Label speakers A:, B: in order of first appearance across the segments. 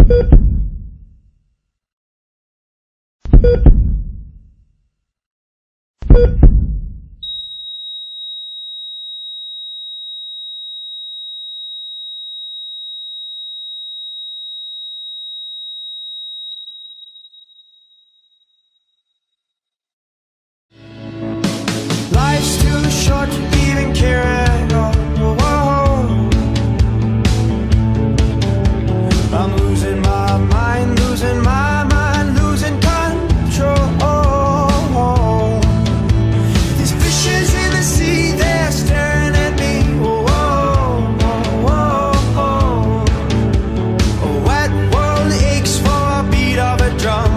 A: Life's too short to even care at all. I'm losing my mind, losing my mind, losing control. These fishes in the sea, they're staring at me. A wet world aches for a beat of a drum.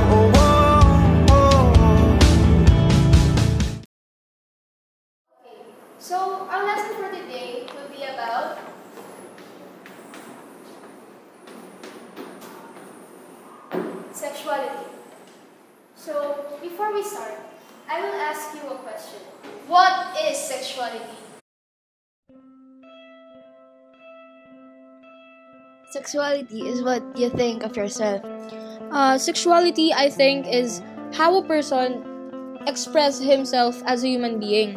B: So, our lesson for today will be about sexuality. So, before we start, I will ask you a question. What is sexuality?
C: Sexuality is what you think of yourself.
D: Sexuality, I think, is how a person expresses himself as a human being.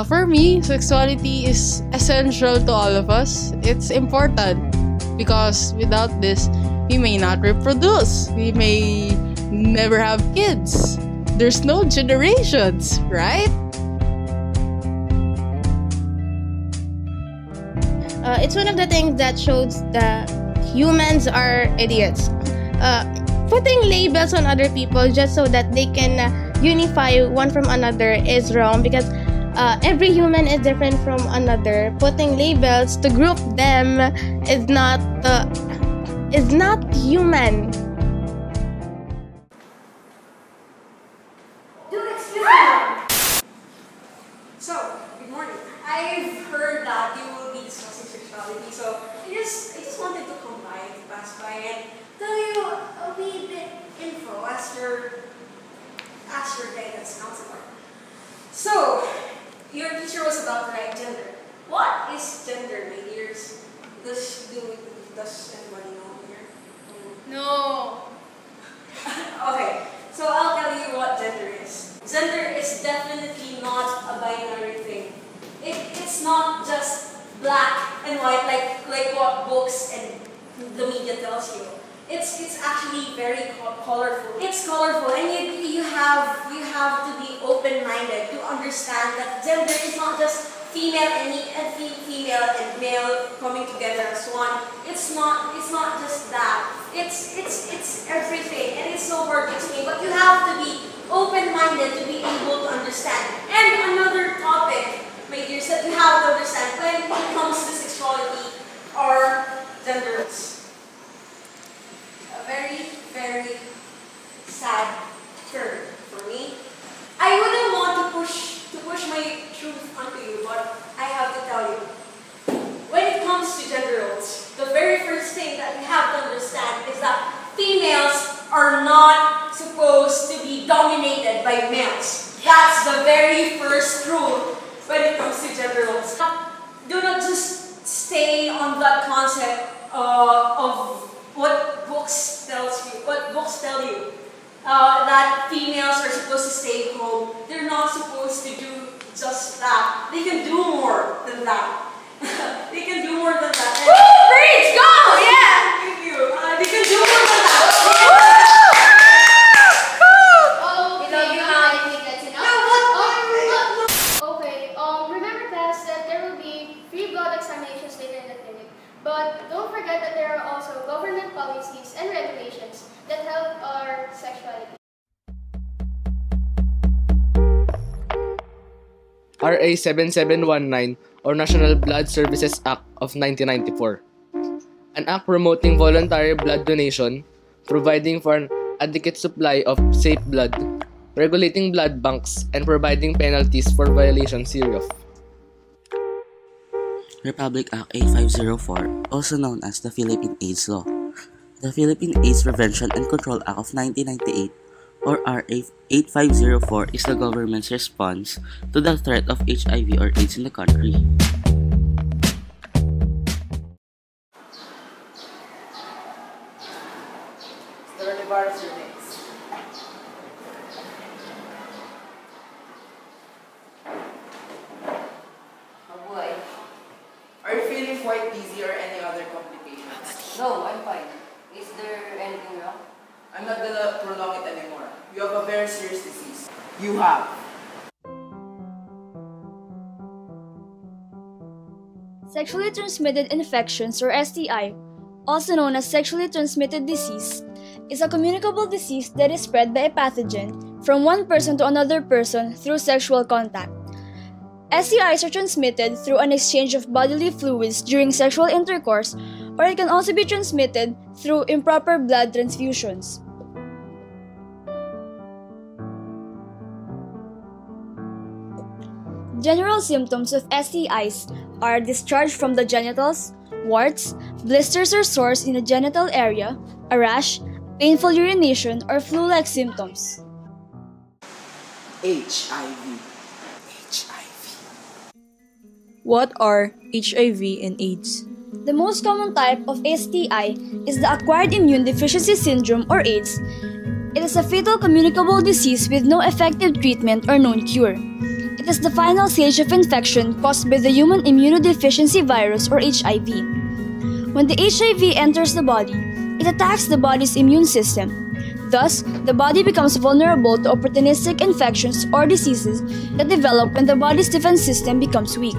E: For me, sexuality is essential to all of us. It's important because without this, we may not reproduce. We may never have kids. There's no generations, right?
C: It's one of the things that shows that humans are idiots. Putting labels on other people just so that they can unify one from another is wrong, because every human is different from another. Putting labels to group them is not human.
F: So, good morning. I've heard that you will be discussing sexuality, so I just wanted to come by, to pass by, and tell you a wee bit info as your guidance counselor. So, your teacher was about to write gender. What is gender, my dears? Does anybody know here?
B: No.
F: Okay, so I'll tell you what gender is. Gender is definitely not a binary thing. It's not just black and white like what books and the media tells you. It's actually very colorful. It's colorful, and you have to be open-minded to understand that gender is not just female and male coming together as one. It's not just that. It's everything, and it's so hard to explain. But you have to be open-minded to be able to understand. And another topic, my dears, that you have to understand when it comes to sexuality are genders. A very, very sad term for me. I wouldn't want to push my truth onto you, but I have to tell you. When it comes to gender roles, the very first thing that we have to understand is that females are not supposed to be dominated by males. That's the very first rule when it comes to gender roles. Do not just stay on that concept of what books tell you. That females are supposed to stay home. They're not supposed to do just that. They can do more than that. They can do more than that.
B: Woo! Preach! Go! Yeah!
F: Thank you. They can do more than that.
B: Remember class that there will be free blood examinations later in the clinic. But don't forget that there are also government policies and regulations that help our sexuality.
G: RA 7719, or National Blood Services Act of 1994. An act promoting voluntary blood donation, providing for an adequate supply of safe blood, regulating blood banks, and providing penalties for violations hereof.
H: Republic Act A504, also known as the Philippine AIDS Law. The Philippine AIDS Prevention and Control Act of 1998, or RA 8504, is the government's response to the threat of HIV or AIDS in the country.
I: Barnes, you're next.
J: Oh boy.
I: Are you feeling quite dizzy or any other complications?
J: No, I'm fine. Is there anything wrong?
I: I'm not gonna prolong it anymore. You have a very serious disease. You have
D: Sexually transmitted infections, or STI, also known as sexually transmitted disease, is a communicable disease that is spread by a pathogen from one person to another person through sexual contact. STIs are transmitted through an exchange of bodily fluids during sexual intercourse, or it can also be transmitted through improper blood transfusions. General symptoms of STIs are discharge from the genitals, warts, blisters or sores in the genital area, a rash, painful urination, or flu-like symptoms.
I: HIV.
K: What are HIV and AIDS?
D: The most common type of STI is the acquired immune deficiency syndrome, or AIDS. It is a fatal communicable disease with no effective treatment or known cure. It is the final stage of infection caused by the human immunodeficiency virus, or HIV. When the HIV enters the body, it attacks the body's immune system. Thus, the body becomes vulnerable to opportunistic infections or diseases that develop when the body's defense system becomes weak.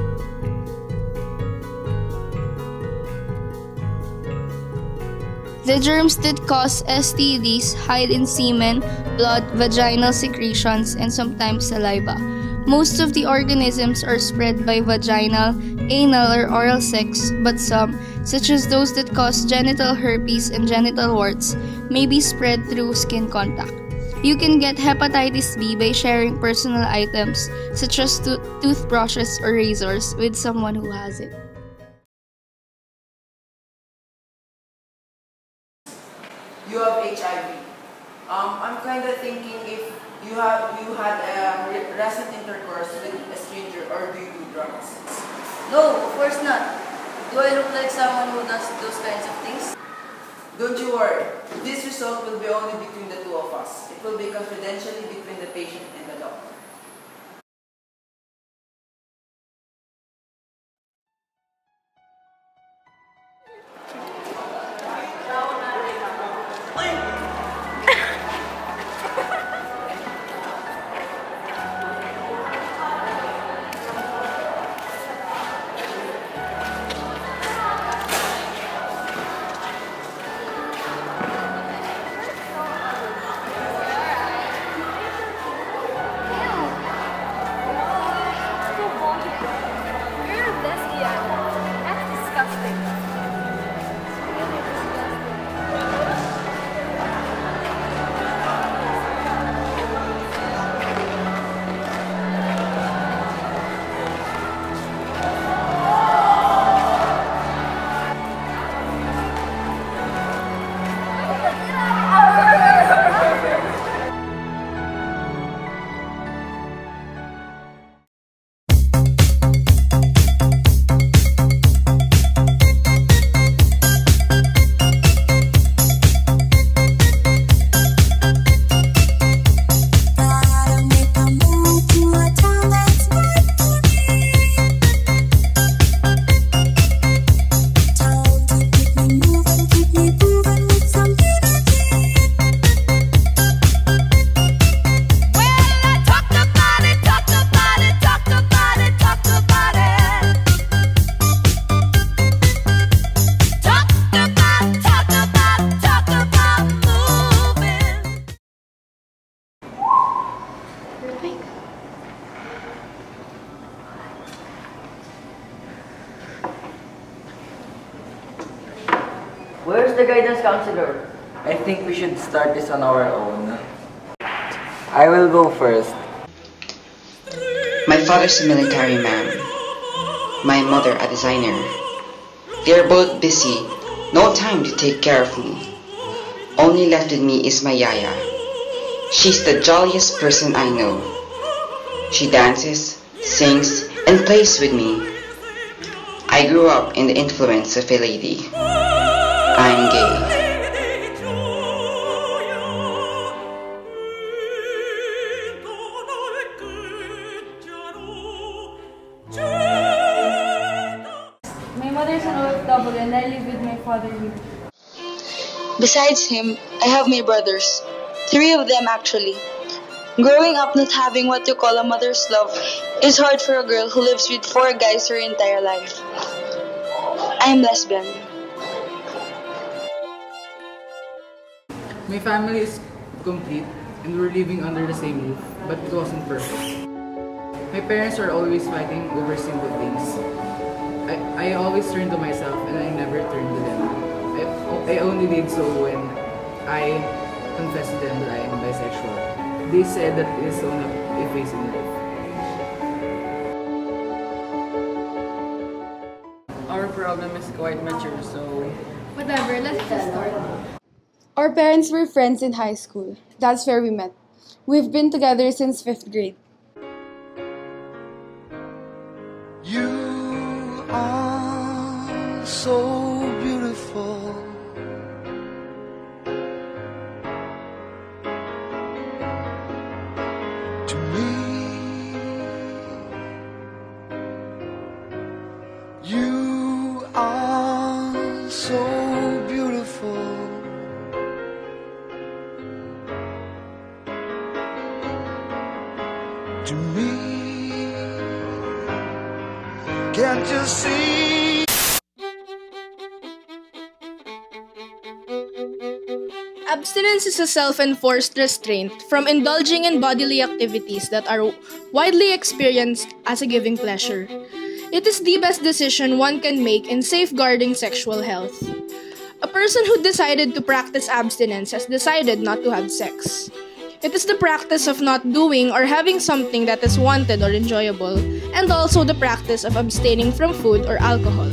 L: The germs that cause STDs hide in semen, blood, vaginal secretions, and sometimes saliva. Most of the organisms are spread by vaginal, anal, or oral sex, but some, such as those that cause genital herpes and genital warts, may be spread through skin contact. You can get hepatitis B by sharing personal items, such as toothbrushes or razors, with someone who has it.
I: You have HIV. I'm kind of thinking if you had a recent intercourse with a stranger, or do you do drugs?
J: No, of course not. Do I look like someone who does those kinds of things?
I: Don't you worry. This result will be only between the two of us. It will be confidentially between the patient and the doctor.
J: Where's the guidance counselor?
M: I think we should start this on our own. I will go first.
N: My father's a military man. My mother a designer. They are both busy, no time to take care of me. Only left with me is my yaya. She's the jolliest person I know. She dances, sings, and plays with me. I grew up in the influence of a lady. I'm gay.
D: mother is an OFW and I live with my father here.
O: Besides him, I have my brothers. 3 of them actually. Growing up not having what you call a mother's love is hard for a girl who lives with 4 guys her entire life. I'm lesbian.
I: My family is complete and we're living under the same roof, but it wasn't perfect. My parents are always fighting over simple things. I always turn to myself and I never turn to them. I only did so when I confessed to them that I am bisexual. They said that it is only a phase in life.
M: Our problem is quite mature, so
B: Whatever, let's just start.
P: Our parents were friends in high school. That's where we met. We've been together since 5th grade.
A: You are so beautiful. To me, you are so beautiful. To me, can't you see?
Q: Abstinence is a self-enforced restraint from indulging in bodily activities that are widely experienced as a giving pleasure. It is the best decision one can make in safeguarding sexual health. A person who decided to practice abstinence has decided not to have sex. It is the practice of not doing or having something that is wanted or enjoyable, and also the practice of abstaining from food or alcohol.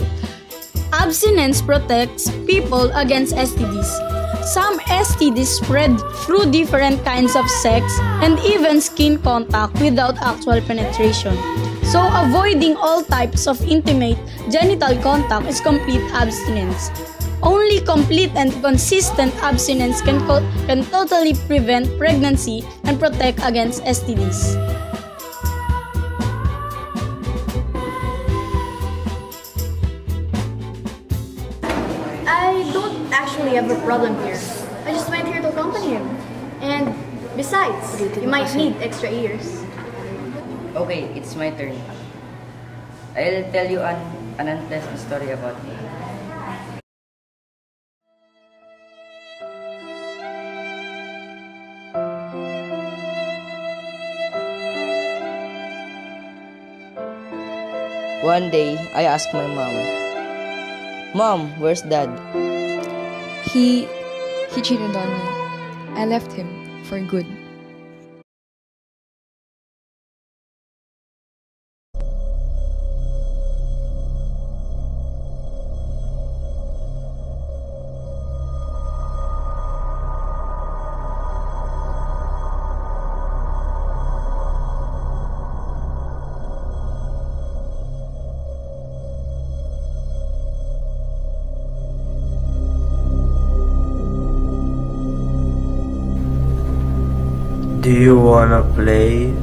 D: Abstinence protects people against STDs. Some STDs spread through different kinds of sex and even skin contact without actual penetration. So avoiding all types of intimate genital contact is complete abstinence. Only complete and consistent abstinence can totally prevent pregnancy and protect against STDs.
R: I don't actually have a problem here. I just went here to accompany him. And besides, you might need extra ears.
J: Okay, it's my turn. I'll tell you an unpleasant story about me. One day, I asked my mom, "Mom, where's Dad?"
K: He cheated on me. I left him for good.
S: Do you wanna play?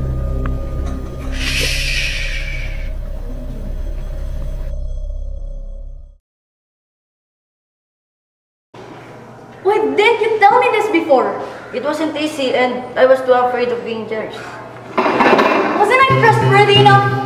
R: Why didn't you tell me this before?
J: It wasn't easy and I was too afraid of being judged.
R: Wasn't I trustworthy enough?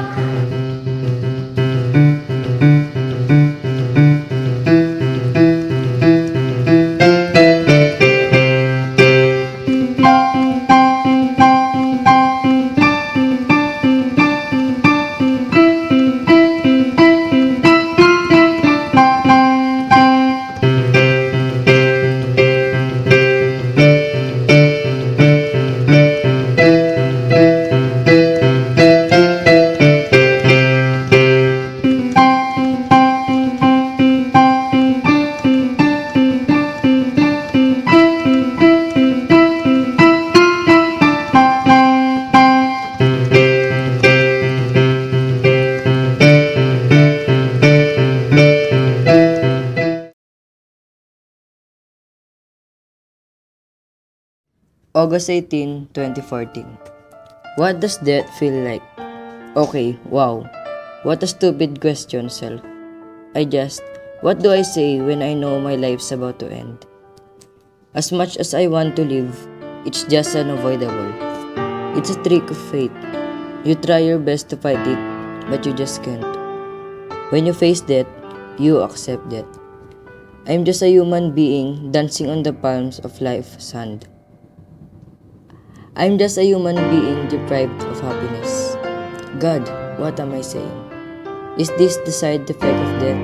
J: August 18, 2014. What does that feel like? Okay, wow. What a stupid question, self. What do I say when I know my life's about to end? As much as I want to live, it's just unavoidable. It's a trick of fate. You try your best to fight it, but you just can't. When you face death, you accept death. I'm just a human being dancing on the palms of life's hand. I'm just a human being deprived of happiness. God, what am I saying? Is this the side effect of death?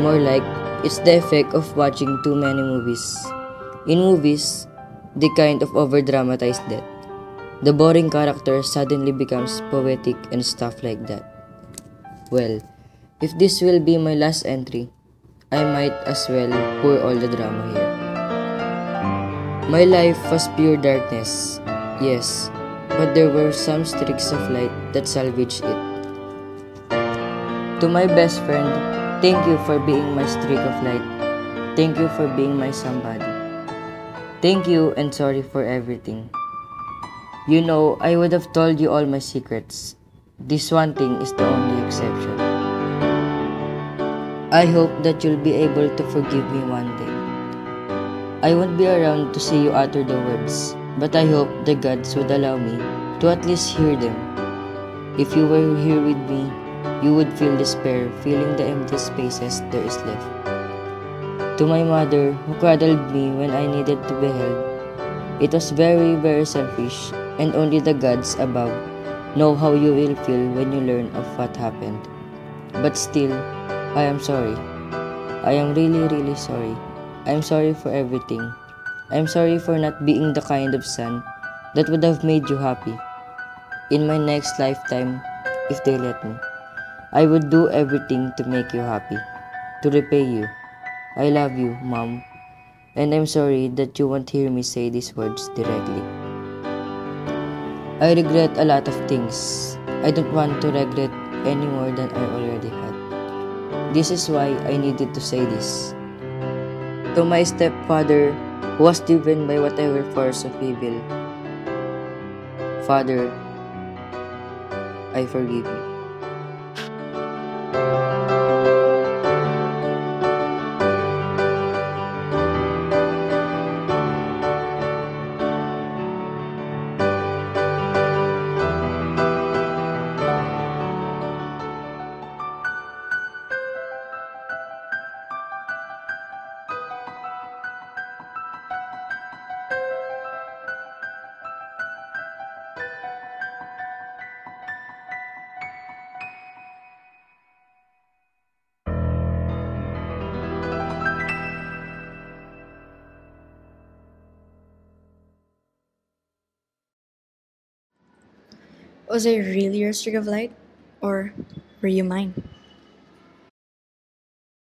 J: More like, it's the effect of watching too many movies. In movies, they kind of over-dramatize death. The boring character suddenly becomes poetic and stuff like that. Well, if this will be my last entry, I might as well pour all the drama here. My life was pure darkness, yes, but there were some streaks of light that salvaged it. To my best friend, thank you for being my streak of light. Thank you for being my somebody. Thank you and sorry for everything. You know, I would have told you all my secrets. This one thing is the only exception. I hope that you'll be able to forgive me one day. I won't be around to see you utter the words, but I hope the gods would allow me to at least hear them. If you were here with me, you would feel despair, feeling the empty spaces there is left. To my mother, who cradled me when I needed to be held, it was very, very selfish, and only the gods above know how you will feel when you learn of what happened. But still, I am sorry. I am really, really sorry. I'm sorry for everything. I'm sorry for not being the kind of son that would have made you happy. In my next lifetime, if they let me, I would do everything to make you happy, to repay you. I love you, Mom, and I'm sorry that you won't hear me say these words directly. I regret a lot of things. I don't want to regret any more than I already had. This is why I needed to say this. To my stepfather, who was driven by whatever force of evil, Father, I forgive you.
K: Was I really your streak of light? Or were you mine?